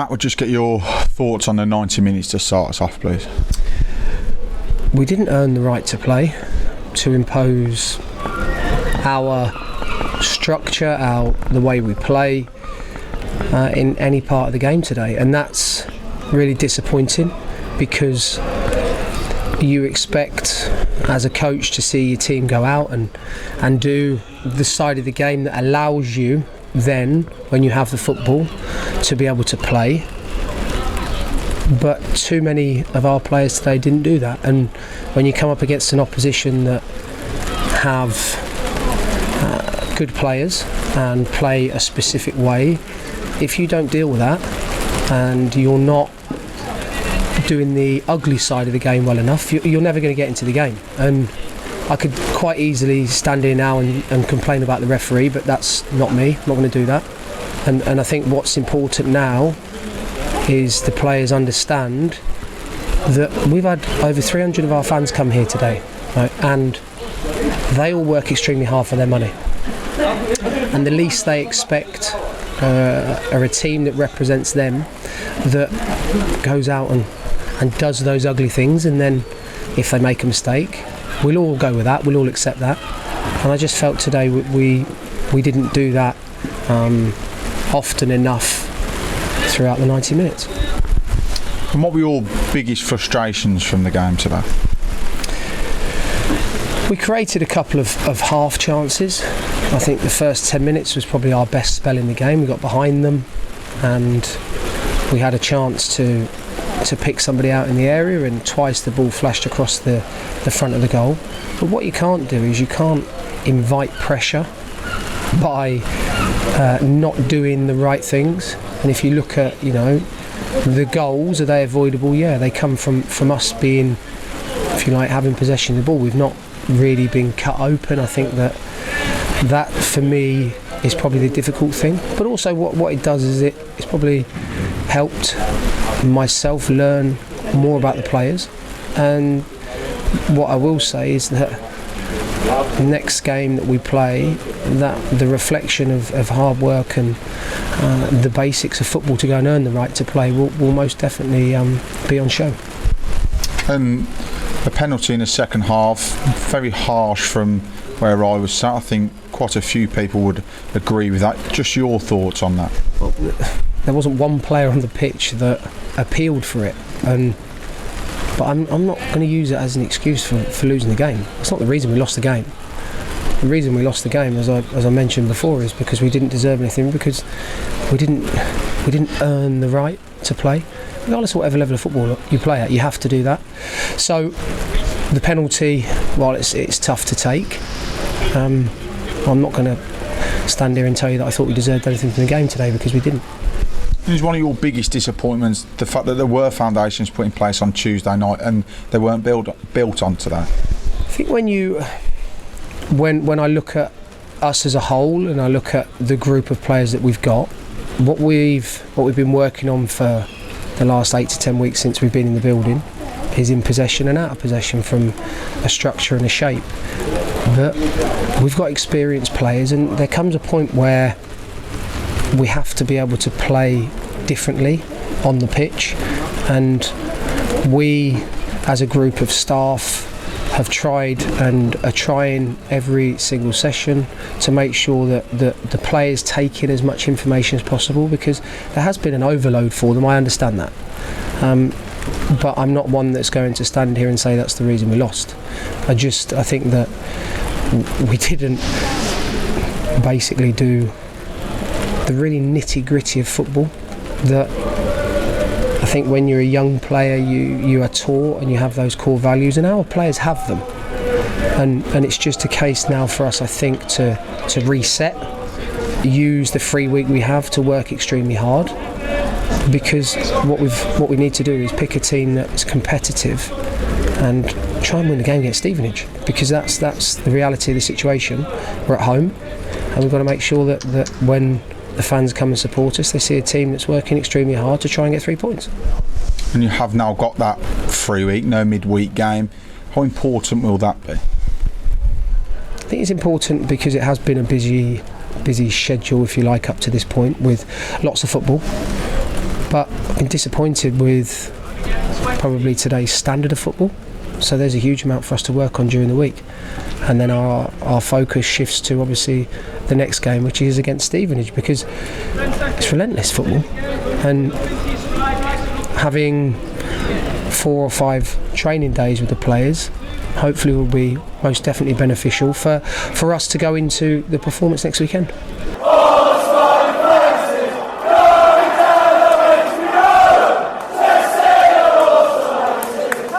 Matt, would just get your thoughts on the 90 minutes to start us off, please. We didn't earn the right to play, to impose our structure, the way we play in any part of the game today, and that's really disappointing because you expect as a coach to see your team go out and do the side of the game that allows you then, when you have the football, to be able to play. But too many of our players today didn't do that, and when you come up against an opposition that have good players and play a specific way, if you don't deal with that and you're not doing the ugly side of the game well enough, you're never going to get into the game. And I could quite easily stand here now and complain about the referee, but that's not me. I'm not going to do that. And I think what's important now is the players understand that we've had over 300 of our fans come here today, right? And they all work extremely hard for their money. And the least they expect are a team that represents them, that goes out and does those ugly things, and then if they make a mistake, we'll all go with that, we'll all accept that. And I just felt today we didn't do that often enough throughout the 90 minutes. And what were your biggest frustrations from the game today? We created a couple of half chances. I think the first 10 minutes was probably our best spell in the game. We got behind them and we had a chance to pick somebody out in the area, and twice the ball flashed across the front of the goal. But what you can't do is you can't invite pressure by not doing the right things. And if you look at, the goals, are they avoidable? Yeah, they come from us being, if you like, having possession of the ball. We've not really been cut open. I think that for me is probably the difficult thing. But also what it does is it's probably helped myself learn more about the players. And what I will say is that the next game that we play, that the reflection of hard work and the basics of football to go and earn the right to play will most definitely be on show. A penalty in the second half, very harsh from where I was sat. I think quite a few people would agree with that. Just your thoughts on that? Well, there wasn't one player on the pitch that appealed for it, but I'm not going to use it as an excuse for losing the game. It's not the reason we lost the game. The reason we lost the game, as I mentioned before, is because we didn't deserve anything, because we didn't earn the right to play. Regardless of whatever level of football you play at, you have to do that. So the penalty, while it's tough to take, I'm not going to stand here and tell you that I thought we deserved anything from the game today, because we didn't. It was one of your biggest disappointments, the fact that there were foundations put in place on Tuesday night and they weren't built onto that. I think when I look at us as a whole and I look at the group of players that we've got, what we've been working on for the last 8 to 10 weeks since we've been in the building is in possession and out of possession, from a structure and a shape. But we've got experienced players, and there comes a point where we have to be able to play differently on the pitch, and we as a group of staff have tried and are trying every single session to make sure that the players take in as much information as possible, because there has been an overload for them. I understand that, but I'm not one that's going to stand here and say that's the reason we lost. I think that we didn't basically do the really nitty-gritty of football that I think when you're a young player you are taught, and you have those core values, and our players have them, and it's just a case now for us, I think, to reset, use the free week we have to work extremely hard, because what we need to do is pick a team that's competitive and try and win the game against Stevenage, because that's the reality of the situation. We're at home, and we've got to make sure that when the fans come and support us, they see a team that's working extremely hard to try and get 3 points. And you have now got that free week, no midweek game. How important will that be? I think it's important because it has been a busy schedule, if you like, up to this point, with lots of football. but I've been disappointed with probably today's standard of football. So there's a huge amount for us to work on during the week, and then our focus shifts to obviously the next game, which is against Stevenage, because it's relentless football, and having 4 or 5 training days with the players hopefully will be most definitely beneficial for us to go into the performance next weekend.